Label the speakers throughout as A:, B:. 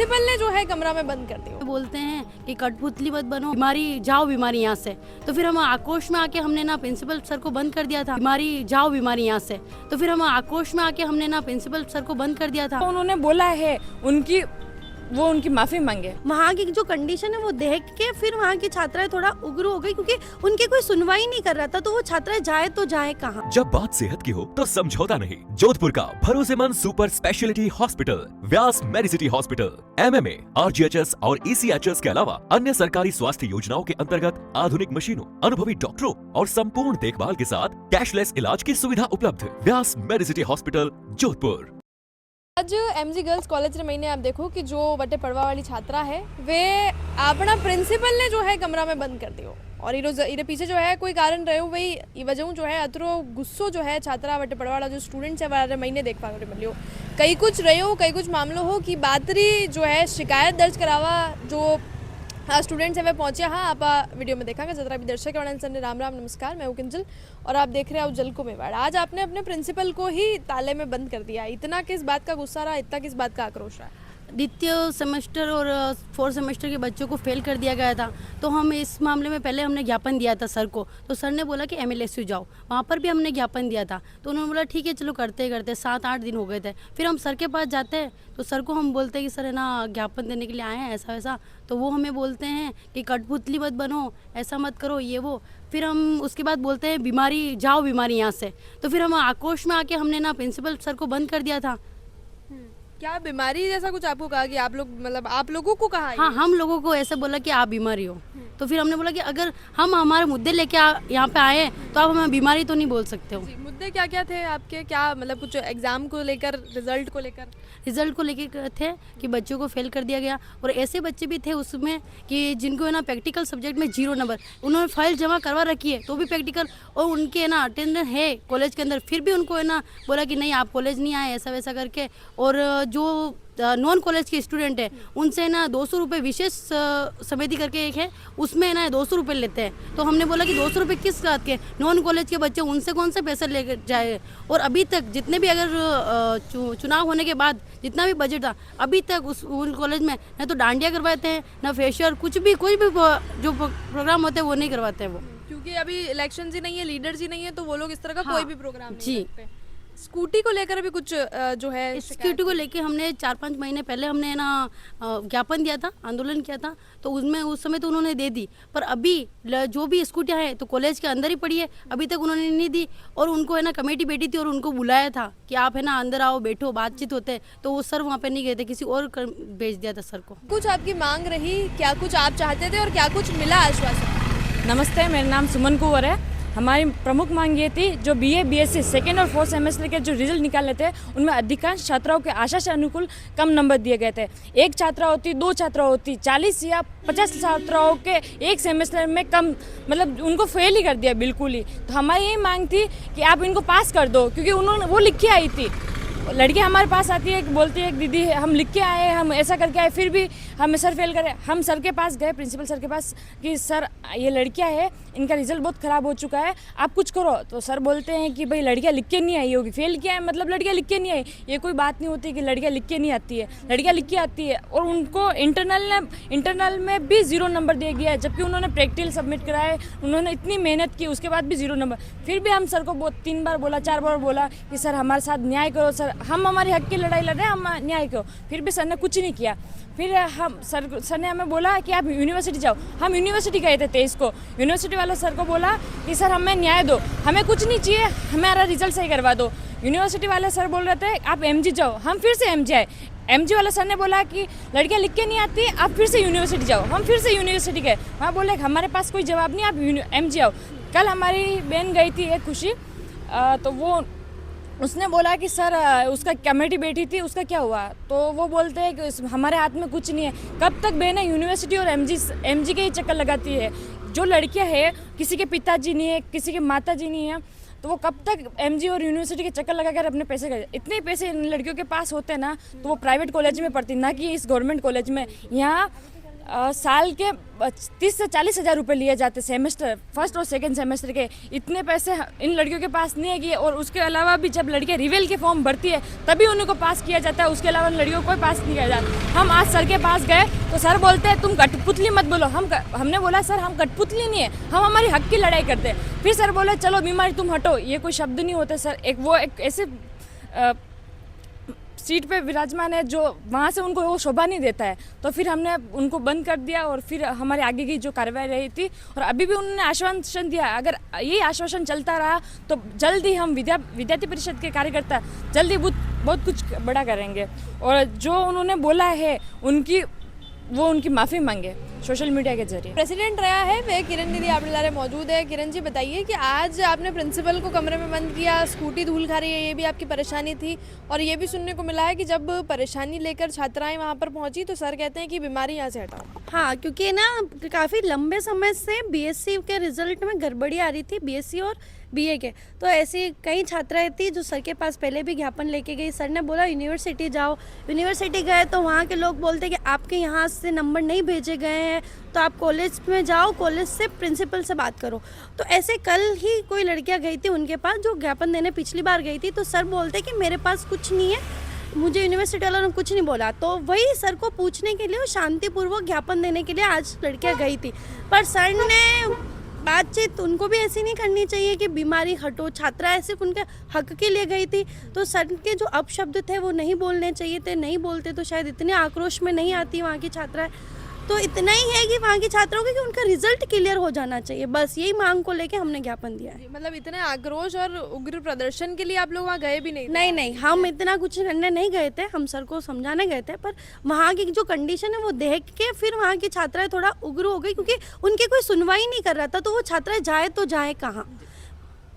A: Principal ने जो है कमरा में बंद कर दिया।
B: बोलते हैं कि कठपुतली मत बनो, बीमारी जाओ बीमारी यहाँ से। तो फिर हम आक्रोश में आके हमने ना प्रिंसिपल सर को बंद कर दिया था, बीमारी जाओ बीमारी यहाँ से। तो फिर हम आक्रोश में आके हमने ना प्रिंसिपल सर को बंद कर दिया था।
A: उन्होंने बोला है उनकी माफी मांगे।
C: वहाँ की जो कंडीशन है वो देख के फिर वहाँ की छात्राएं थोड़ा उग्र हो गई, क्योंकि उनके कोई सुनवाई नहीं कर रहा था। तो वो छात्राएं जाए तो जाए कहाँ।
D: जब बात सेहत की हो तो समझौता नहीं। जोधपुर का भरोसेमंद सुपर स्पेशलिटी हॉस्पिटल व्यास मेडिसिटी हॉस्पिटल MMA, RGHS और ECHS के अलावा अन्य सरकारी स्वास्थ्य योजनाओं के अंतर्गत आधुनिक मशीनों, अनुभवी डॉक्टरों और संपूर्ण देखभाल के साथ कैशलेस इलाज की सुविधा उपलब्ध। व्यास मेडिसिटी हॉस्पिटल जोधपुर।
A: आज MG गर्ल्स कॉलेज में आप देखो कि जो वटे पड़वा वाली छात्रा है वे अपना प्रिंसिपल ने जो है कमरा में बंद कर दियो और इरे पीछे जो है कोई कारण रहे वही ये वजह जो है अतरो गुस्सो जो है छात्रा वटे पड़वा वाला जो स्टूडेंट्स है वाले महीने देख पा मिलियो कई कुछ रहे हो कई कुछ मामलों हो कि बातरी जो है शिकायत दर्ज करावा जो स्टूडेंट्स है वे पहुंचे। हाँ आप वीडियो में देखा जरा भी दर्शक ने राम राम नमस्कार, मैं हूँ किंजल और आप देख रहे हैं जल को मेवाड़। आज आपने अपने प्रिंसिपल को ही ताले में बंद कर दिया, इतना किस बात का गुस्सा रहा, इतना किस बात का आक्रोश रहा?
B: द्वितीय सेमेस्टर और 4th सेमेस्टर के बच्चों को फेल कर दिया गया था। तो हम इस मामले में पहले हमने ज्ञापन दिया था सर को, तो सर ने बोला कि MLSU जाओ, वहाँ पर भी हमने ज्ञापन दिया था। तो उन्होंने बोला ठीक है चलो करते करते 7-8 दिन हो गए थे। फिर हम सर के पास जाते हैं तो सर को हम बोलते हैं कि सर है ना ज्ञापन देने के लिए आए हैं ऐसा वैसा। तो वो हमें बोलते हैं कि कठपुतली मत बनो, ऐसा मत करो ये वो। फिर हम उसके बाद बोलते हैं बीमारी जाओ बीमारी यहाँ से। तो फिर हम आक्रोश में आके हमने ना प्रिंसिपल सर को बंद कर दिया था।
A: क्या बीमारी जैसा कुछ आपको कहा कि आप लोग मतलब आप लोगों को कहा?
B: हाँ, हम लोगों को ऐसे बोला कि आप बीमारी हो। तो फिर हमने बोला कि अगर हम हमारे मुद्दे लेके यहाँ पे आए तो आप हमें बीमारी तो नहीं बोल सकते हो।
A: मुद्दे क्या क्या थे आपके? क्या मतलब कुछ एग्जाम को लेकर, रिजल्ट को लेकर
B: थे कि बच्चों को फेल कर दिया गया। और ऐसे बच्चे भी थे उसमें कि जिनको है ना प्रैक्टिकल सब्जेक्ट में 0 नंबर, उन्होंने फाइल जमा करवा रखी है तो भी प्रैक्टिकल, और उनके है ना अटेंडेंस है कॉलेज के अंदर, फिर भी उनको है ना बोला कि नहीं आप कॉलेज नहीं आए ऐसा वैसा करके। और जो नॉन कॉलेज के स्टूडेंट है उनसे ना 200 रुपये विशेष समिति करके एक है उसमें ना 200 रुपये लेते हैं। तो हमने बोला कि 200 रुपये किस बात के, नॉन कॉलेज के बच्चे उनसे कौन से पैसे लेकर जाए। और अभी तक जितने भी अगर चुनाव होने के बाद जितना भी बजट था अभी तक उन कॉलेज में ना तो डांडिया करवाते हैं ना फेशियल, कुछ भी जो प्रोग्राम होते हैं वो नहीं करवाते हैं वो,
A: क्योंकि अभी इलेक्शन ही नहीं है, लीडर्स ही नहीं है, तो वो लोग इस तरह का कोई भी प्रोग्राम नहीं
B: जी।
A: करते। स्कूटी को लेकर भी कुछ जो है
B: स्कूटी को लेके हमने 4-5 महीने पहले हमने ना ज्ञापन दिया था, आंदोलन किया था। तो उसमें उस समय तो उन्होंने दे दी, पर अभी जो भी स्कूटियाँ हैं तो कॉलेज के अंदर ही पड़ी है, अभी तक उन्होंने नहीं दी। और उनको है ना कमेटी बैठी थी और उनको बुलाया था कि आप है ना अंदर आओ बैठो बातचीत होते, तो वो सर वहाँ पे नहीं गए थे, किसी और भेज दिया था सर को।
A: कुछ आपकी मांग रही, क्या कुछ आप चाहते थे और क्या कुछ मिला आश्वासन?
E: नमस्ते, मेरा नाम सुमन कुंवर है। हमारी प्रमुख मांग ये थी जो BA BSc 2nd और 4th सेमेस्टर के जो रिजल्ट निकाले थे उनमें अधिकांश छात्राओं के आशा से अनुकूल कम नंबर दिए गए थे। एक छात्रा होती, 2 छात्रा होती, 40 या 50 छात्राओं के एक सेमेस्टर में कम, मतलब उनको फेल ही कर दिया बिल्कुल ही। तो हमारी यही मांग थी कि आप इनको पास कर दो, क्योंकि उन्होंने वो लिख के आई थी। लड़की हमारे पास आती है, बोलती है दीदी हम लिख के आए, हम ऐसा करके आए, फिर भी हमें सर फेल करे। हम सर के पास गए, प्रिंसिपल सर के पास, कि सर ये लड़कियां है, इनका रिजल्ट बहुत ख़राब हो चुका है, आप कुछ करो। तो सर बोलते हैं कि भाई लड़कियां लिख के नहीं आई होगी, फेल किया है मतलब लड़कियां लिख के नहीं आई। ये कोई बात नहीं होती कि लड़कियां लिख के नहीं आती है, लड़कियां लिख के आती है। और उनको इंटरनल में भी 0 नंबर दिया गया है, जबकि उन्होंने प्रैक्टिकल सबमिट कराए, उन्होंने इतनी मेहनत की, उसके बाद भी 0 नंबर। फिर भी हम सर को 3 बार बोला, 4 बार बोला कि सर हमारे साथ न्याय करो, सर हम हमारे हक की लड़ाई लड़ रहे हैं, हम न्याय करो। फिर भी सर ने कुछ नहीं किया। फिर हम सर ने हमें बोला कि आप यूनिवर्सिटी जाओ। हम यूनिवर्सिटी गए थे 23 को, यूनिवर्सिटी वाले सर को बोला कि सर हमें न्याय दो, हमें कुछ नहीं चाहिए, हमारा रिजल्ट सही करवा दो। यूनिवर्सिटी वाले सर बोल रहे थे आप MG जाओ, हम फिर से MG आए। MG वाले सर ने बोला कि लड़कियां लिख के नहीं आती, आप फिर से यूनिवर्सिटी जाओ, हम फिर से यूनिवर्सिटी गए। वहाँ बोले हमारे पास कोई जवाब नहीं, आप MG आओ। कल हमारी बहन गई थी एक खुशी, तो वो उसने बोला कि सर उसका कमेटी बैठी थी, उसका क्या हुआ? तो वो बोलते हैं कि हमारे हाथ में कुछ नहीं है। कब तक बहनें यूनिवर्सिटी और MG के ही चक्कर लगाती है? जो लड़कियां हैं, किसी के पिताजी नहीं है, किसी के माताजी नहीं है, तो वो कब तक MG और यूनिवर्सिटी के चक्कर लगाकर अपने पैसे कर। इतने पैसे इन लड़कियों के पास होते हैं ना, तो वो प्राइवेट कॉलेज में पढ़ती, ना कि इस गवर्नमेंट कॉलेज में। यहाँ साल के 30 से 40 हज़ार रुपये लिए जाते सेमेस्टर, फर्स्ट और सेकंड सेमेस्टर के। इतने पैसे इन लड़कियों के पास नहीं है कि, और उसके अलावा भी जब लड़कियां रिवेल के फॉर्म भरती है तभी उनको पास किया जाता है, उसके अलावा उन लड़कियों को कोई पास नहीं किया जाता। हम आज सर के पास गए तो सर बोलते हैं तुम कठपुतली मत बोलो। हमने बोला सर हम कठपुतली नहीं है, हम हमारी हक की लड़ाई करते हैं। फिर सर बोले चलो बीमारी तुम हटो, ये कोई शब्द नहीं होते सर। एक ऐसे सीट पे विराजमान है जो वहाँ से उनको वो शोभा नहीं देता है, तो फिर हमने उनको बंद कर दिया और फिर हमारे आगे की जो कार्रवाई रही थी। और अभी भी उन्होंने आश्वासन दिया, अगर यही आश्वासन चलता रहा तो जल्द ही हम विद्यार्थी परिषद के कार्यकर्ता जल्दी बहुत कुछ बड़ा करेंगे। और जो उन्होंने बोला है उनकी माफ़ी मांगे सोशल मीडिया के जरिए।
A: प्रेसिडेंट रहा है वे किरण दीदी आपने मौजूद है। किरण जी बताइए कि आज आपने प्रिंसिपल को कमरे में बंद किया, स्कूटी धूल खा रही है, ये भी आपकी परेशानी थी। और ये भी सुनने को मिला है कि जब परेशानी लेकर छात्राएं वहाँ पर पहुँची तो सर कहते हैं कि बीमारी यहाँ से हटाओ।
C: हाँ, क्योंकि ना काफ़ी लंबे समय से बीएससी के रिजल्ट में गड़बड़ी आ रही थी, बीएससी और बीए के। तो ऐसी कई छात्राएं थी जो सर के पास पहले भी ज्ञापन लेके गई। सर ने बोला यूनिवर्सिटी जाओ, यूनिवर्सिटी गए तो वहाँ के लोग बोलते कि आपके यहाँ से नंबर नहीं भेजे गए हैं, तो आप कॉलेज में जाओ, कॉलेज से प्रिंसिपल से बात करो। तो ऐसे कल ही कोई लड़कियाँ गई थी उनके पास जो ज्ञापन देने पिछली बार गई थी, तो सर बोलते कि मेरे पास कुछ नहीं है, मुझे यूनिवर्सिटी वालों ने कुछ नहीं बोला। तो वही सर को पूछने के लिए और शांतिपूर्वक ज्ञापन देने के लिए आज लड़कियाँ गई थी। पर सर ने बातचीत उनको भी ऐसी नहीं करनी चाहिए कि बीमारी हटो, छात्राएं सिर्फ उनके हक के लिए गई थी, तो सर के जो अपशब्द थे वो नहीं बोलने चाहिए थे। नहीं बोलते तो शायद इतने आक्रोश में नहीं आती वहाँ की छात्राएं। तो इतना ही है कि वहाँ की छात्राओं को कि उनका रिजल्ट क्लियर हो जाना चाहिए, बस यही मांग को लेके हमने ज्ञापन दिया है।
A: मतलब इतने आक्रोश और उग्र प्रदर्शन के लिए आप लोग वहाँ गए भी नहीं थे?
C: नहीं, हम इतना कुछ करने नहीं गए थे, हम सर को समझाने गए थे। पर वहाँ की जो कंडीशन है वो देख के फिर वहाँ की छात्राएं थोड़ा उग्र हो गई, क्योंकि उनकी कोई सुनवाई नहीं कर रहा था। तो वो छात्राएं जाए तो जाए कहाँ।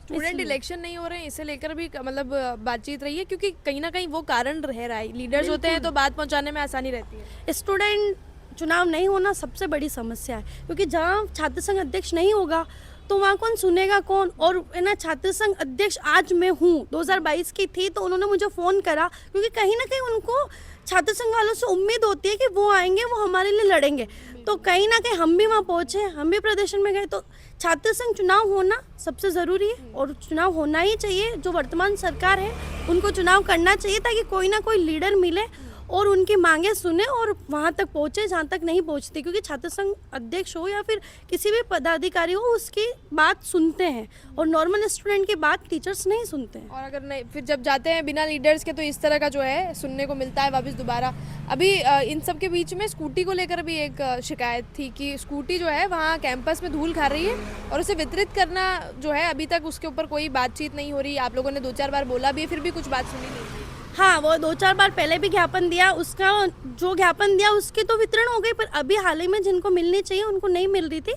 A: स्टूडेंट इलेक्शन नहीं हो रहे हैं, इसे लेकर भी मतलब बातचीत रही है, क्योंकि कहीं ना कहीं वो कारण रह रहा है। लीडर्स होते हैं तो बात पहुँचाने में आसानी रहती है।
C: स्टूडेंट चुनाव नहीं होना सबसे बड़ी समस्या है, क्योंकि जहाँ छात्र संघ अध्यक्ष नहीं होगा तो वहाँ कौन सुनेगा कौन। और है ना, छात्र संघ अध्यक्ष आज मैं हूँ, 2022 की थी, तो उन्होंने मुझे फ़ोन करा, क्योंकि कहीं ना कहीं उनको छात्र संघ वालों से उम्मीद होती है कि वो आएंगे, वो हमारे लिए लड़ेंगे। तो कहीं ना कहीं हम भी वहाँ पहुँचे, हम भी प्रदर्शन में गए। तो छात्र संघ चुनाव होना सबसे ज़रूरी है और चुनाव होना ही चाहिए। जो वर्तमान सरकार है उनको चुनाव करना चाहिए, ताकि कोई ना कोई लीडर मिले और उनकी मांगे सुने और वहाँ तक पहुँचे जहाँ तक नहीं पहुँचती। क्योंकि छात्र संघ अध्यक्ष हो या फिर किसी भी पदाधिकारी हो, उसकी बात सुनते हैं, और नॉर्मल स्टूडेंट की बात टीचर्स नहीं सुनते हैं।
A: और अगर नहीं, फिर जब जाते हैं बिना लीडर्स के तो इस तरह का जो है सुनने को मिलता है वापस दोबारा। अभी इन सब के बीच में स्कूटी को लेकर भी एक शिकायत थी कि स्कूटी जो है वहाँ कैंपस में धूल खा रही है और उसे वितरित करना जो है, अभी तक उसके ऊपर कोई बातचीत नहीं हो रही। आप लोगों ने 2-4 बार बोला भी है, फिर भी कुछ बात सुनी नहीं।
C: हाँ, वो 2-4 बार पहले भी ज्ञापन दिया, उसका जो ज्ञापन दिया उसकी तो वितरण हो गई, पर अभी हाल ही में जिनको मिलनी चाहिए उनको नहीं मिल रही थी।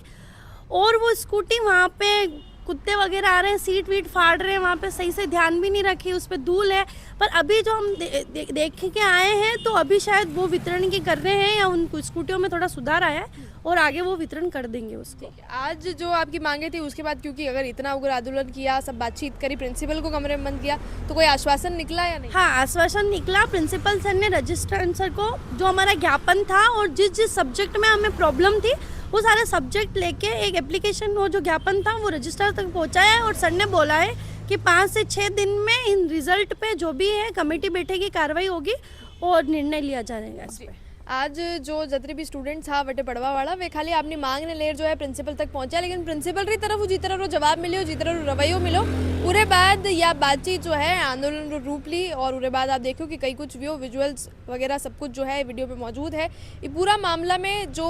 C: और वो स्कूटी वहाँ पे कुत्ते वगैरह आ रहे हैं, सीट वीट फाड़ रहे हैं, वहाँ पे सही से ध्यान भी नहीं रखी, उस पर धूल है। पर अभी जो हम देख के आए हैं तो अभी शायद वो वितरण की कर रहे हैं, या उन स्कूटियों में थोड़ा सुधार आया है और आगे वो वितरण कर देंगे उसको।
A: आज जो आपकी मांगे थी उसके बाद, क्योंकि अगर इतना उग्र आंदोलन किया, सब बातचीत करी, प्रिंसिपल को कमरे में बंद किया, तो कोई आश्वासन निकला या नहीं?
C: हाँ, आश्वासन निकला। प्रिंसिपल सर ने रजिस्ट्रार सर को जो हमारा ज्ञापन था और जिस सब्जेक्ट में हमें प्रॉब्लम थी वो सारे सब्जेक्ट लेके एक एप्लीकेशन, वो जो ज्ञापन था वो रजिस्ट्रार तक पहुंचाया है। और सर ने बोला है कि 5 से 6 दिन में इन रिजल्ट पे जो भी है कमेटी बैठेगी, कार्रवाई होगी और निर्णय लिया जाएगा इस पर।
A: आज जो जितने भी स्टूडेंट्स था वटे पढ़वा वाला, वे खाली अपनी मांग ने लेर जो है प्रिंसिपल तक पहुंचा, लेकिन प्रिंसिपल री तरफ जी तरह जवाब मिलो, जी तरह रवैयो मिलो, पूरे बाद या बातचीत जो है आंदोलन रूप ली। और उसके बाद आप देखो कि कई कुछ विजुअल्स वगैरह सब कुछ जो है वीडियो पे मौजूद है। ये पूरा मामला में जो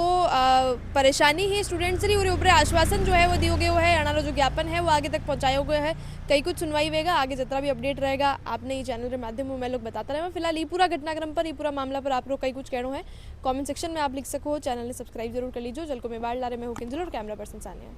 A: परेशानी है स्टूडेंट्स री, ऊपर आश्वासन जो है वो दियो गयो है, अनारो जो ज्ञापन है वो आगे तक पहुँचाया गया है। कई कुछ सुनवाई वेगा, आगे जितना भी अपडेट रहेगा आपने ये चैनल के माध्यम में मैं लोग बताता रहे। फिलहाल ये पूरा घटनाक्रम पर, ये पूरा मामला पर आप लोग कई कुछ कहना है कमेंट सेक्शन में आप लिख सको। चैनल ने सब्सक्राइब जरूर कर लीजिए। जल को मैं बाढ़ ला रहे, मैं हूँ किंजल और कैमरा पर्सन सानिया।